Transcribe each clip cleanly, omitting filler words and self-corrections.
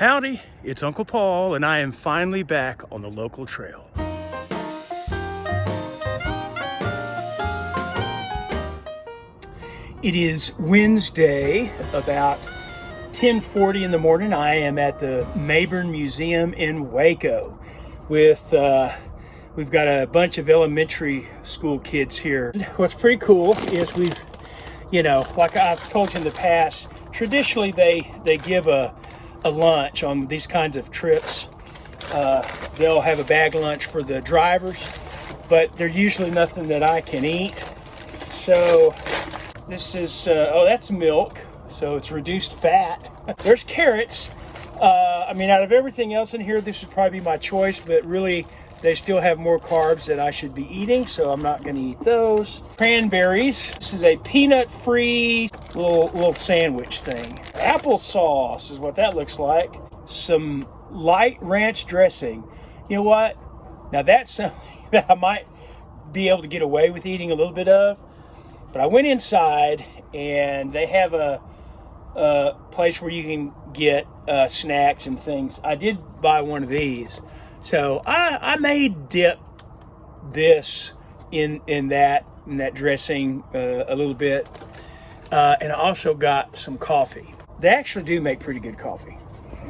Howdy, it's Uncle Paul, and I am finally back on the local trail. It is Wednesday, about 10:40 in the morning. I am at the Mayburn Museum in Waco with, we've got a bunch of elementary school kids here. What's pretty cool is we've, like I've told you in the past, traditionally they give a lunch on these kinds of trips. They'll have a bag lunch for the drivers, but they're usually nothing that I can eat. So this is, that's milk, so it's reduced fat. There's carrots. Out of everything else in here, this would probably be my choice, but really they still have more carbs that I should be eating, so I'm not going to eat those. Cranberries. This is a peanut-free little sandwich thing. Applesauce is what that looks like. Some light ranch dressing. You know what? Now that's something that I might be able to get away with eating a little bit of. But I went inside, and they have a place where you can get snacks and things. I did buy one of these. So I may dip this in that dressing a little bit. And I also got some coffee. They actually do make pretty good coffee.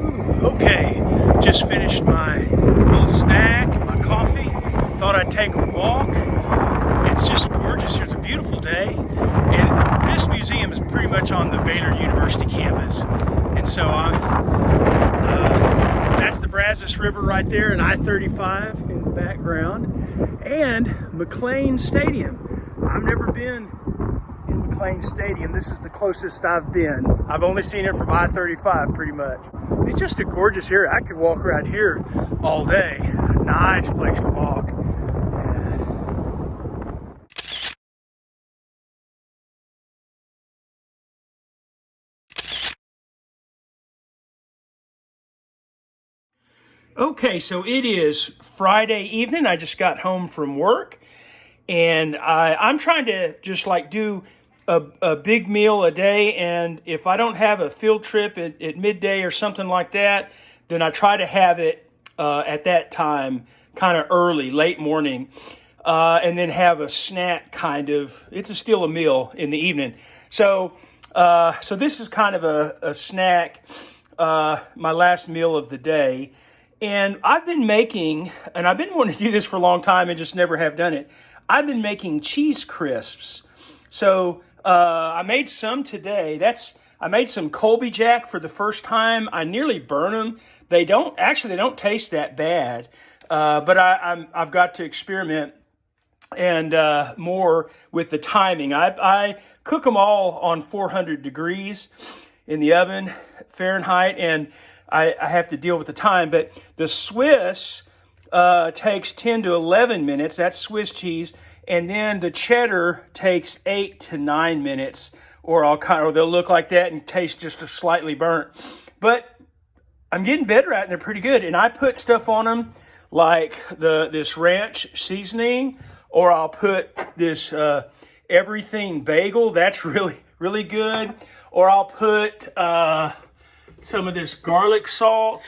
Okay, just finished my little snack, my coffee. Thought I'd take a walk. It's just gorgeous here. It's a beautiful day. And this museum is pretty much on the Baylor University campus. And so that's the Brazos River right there, and I-35 in the background, and McLean Stadium. I've never been in McLean Stadium. This is the closest I've been. I've only seen it from I-35 pretty much. It's just a gorgeous area. I could walk around here all day. Nice place to walk. Okay, so it is Friday evening. I just got home from work, and I'm trying to just do a big meal a day. And if I don't have a field trip at midday or something like that, then I try to have it at that time, kind of early, late morning, and then have a snack it's still a meal in the evening. So this is kind of a snack, my last meal of the day. And I've been making, and I've been wanting to do this for a long time and just never have done it. I've been making cheese crisps. So I made some today. I made some Colby Jack for the first time. I nearly burn them. They don't taste that bad. But I've got to experiment and more with the timing. I cook them all on 400 degrees in the oven, Fahrenheit, and I have to deal with the time. But the Swiss takes 10 to 11 minutes. That's Swiss cheese. And then the cheddar takes 8 to 9 minutes, or they'll look like that and taste just slightly burnt. But I'm getting better at it, and they're pretty good. And I put stuff on them like this ranch seasoning, or I'll put this everything bagel. That's really, really good. Or I'll put some of this garlic salt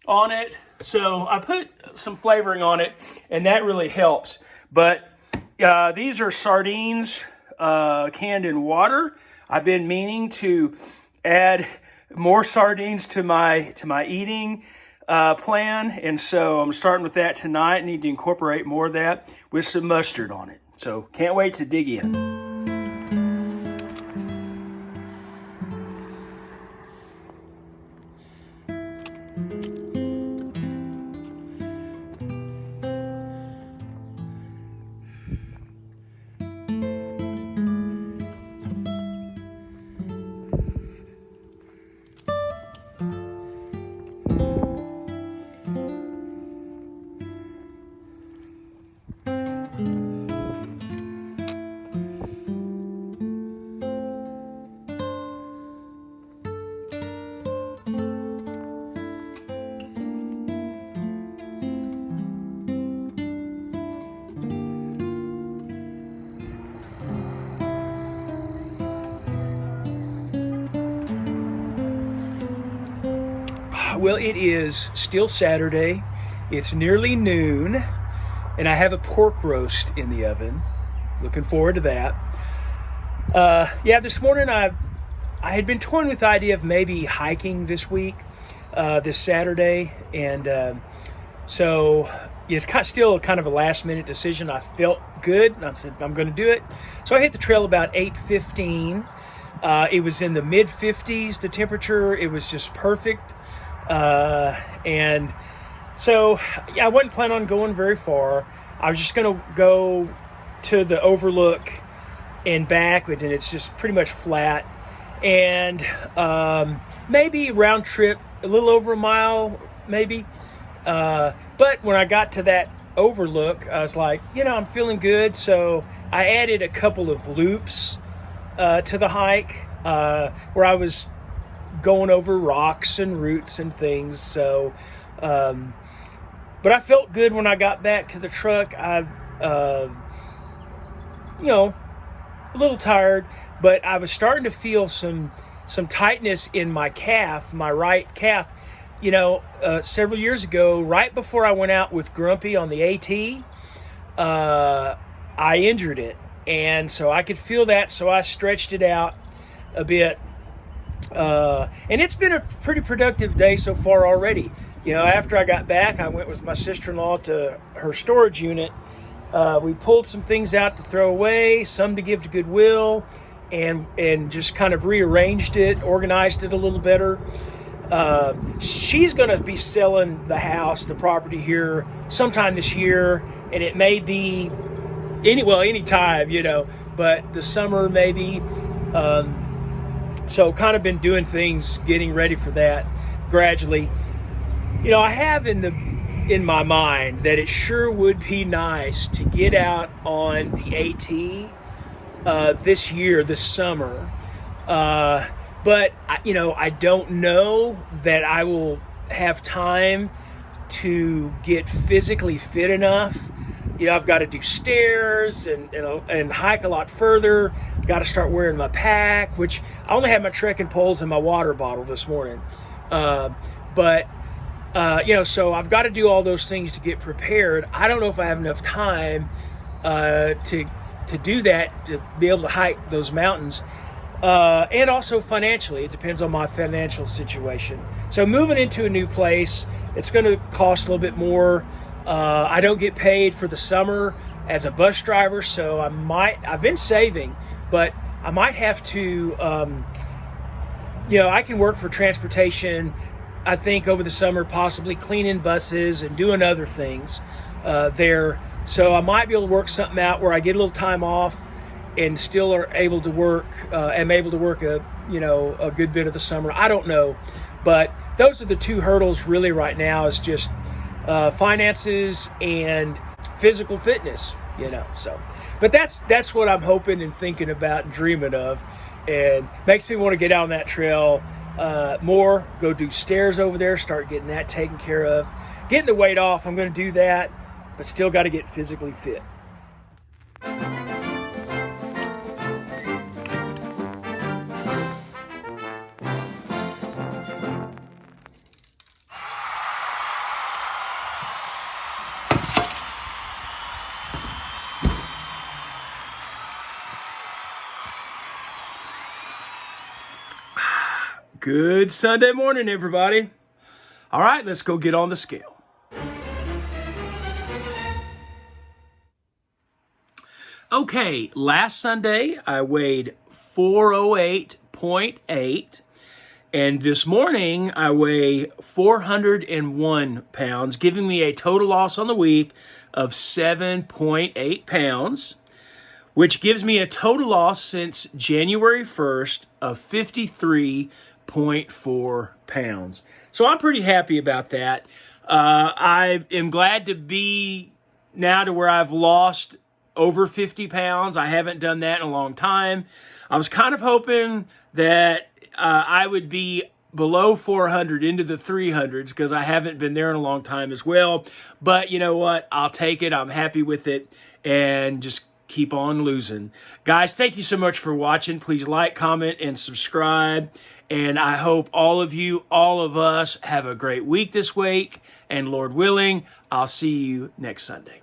on it. So I put some flavoring on it, and that really helps. But these are sardines canned in water. I've been meaning to add more sardines to my eating plan, and so I'm starting with that tonight. Need to incorporate more of that with some mustard on it. So can't wait to dig in. Well, it is still Saturday. It's nearly noon, and I have a pork roast in the oven. Looking forward to that. This morning I had been toying with the idea of maybe hiking this week, this Saturday, and so it's still kind of a last minute decision. I felt good, and I said I'm going to do it. So I hit the trail about 8:15. It was in the mid 50s, the temperature. It was just perfect. And so I wasn't planning on going very far. I was just going to go to the overlook and back, and it's just pretty much flat. And maybe round trip, a little over a mile, maybe. But when I got to that overlook, I was like, I'm feeling good. So I added a couple of loops to the hike where I was going over rocks and roots and things. So, but I felt good when I got back to the truck. I, a little tired, but I was starting to feel some tightness in my calf, my right calf. Several years ago, right before I went out with Grumpy on the AT, I injured it. And so I could feel that, so I stretched it out a bit. And it's been a pretty productive day so far already. After I got back, I went with my sister-in-law to her storage unit. We pulled some things out to throw away, some to give to Goodwill, and just kind of rearranged it, organized it a little better. She's going to be selling the property here sometime this year, and it may be any time, but the summer maybe. So kind of been doing things, getting ready for that gradually. I have in my mind that it sure would be nice to get out on the AT this summer. But I don't know that I will have time to get physically fit enough. I've got to do stairs and hike a lot further. Got to start wearing my pack, which I only had my trekking poles and my water bottle this morning. So I've got to do all those things to get prepared. I don't know if I have enough time to do that, to be able to hike those mountains. And also financially, it depends on my financial situation. So moving into a new place, it's going to cost a little bit more. I don't get paid for the summer as a bus driver, so I've been saving, but I might have to, I can work for transportation, I think, over the summer, possibly cleaning buses and doing other things there. So I might be able to work something out where I get a little time off and still am able to work a good bit of the summer. I don't know, but those are the two hurdles really right now, is just finances and physical fitness, so. But that's what I'm hoping and thinking about and dreaming of, and makes me want to get out on that trail more, go do stairs over there, start getting that taken care of, getting the weight off. I'm going to do that, but still got to get physically fit. Good Sunday morning, everybody. All right, let's go get on the scale. Okay, last Sunday I weighed 408.8, and this morning I weigh 401 pounds, giving me a total loss on the week of 7.8 pounds, which gives me a total loss since January 1st of 53.4 pounds. So I'm pretty happy about that. I am glad to be now to where I've lost over 50 pounds. I haven't done that in a long time. I was kind of hoping that I would be below 400 into the 300s, because I haven't been there in a long time as well. But you know what? I'll take it. I'm happy with it, and just keep on losing. Guys, thank you so much for watching. Please like, comment, and subscribe. And I hope all of you, all of us, have a great week this week. And Lord willing, I'll see you next Sunday.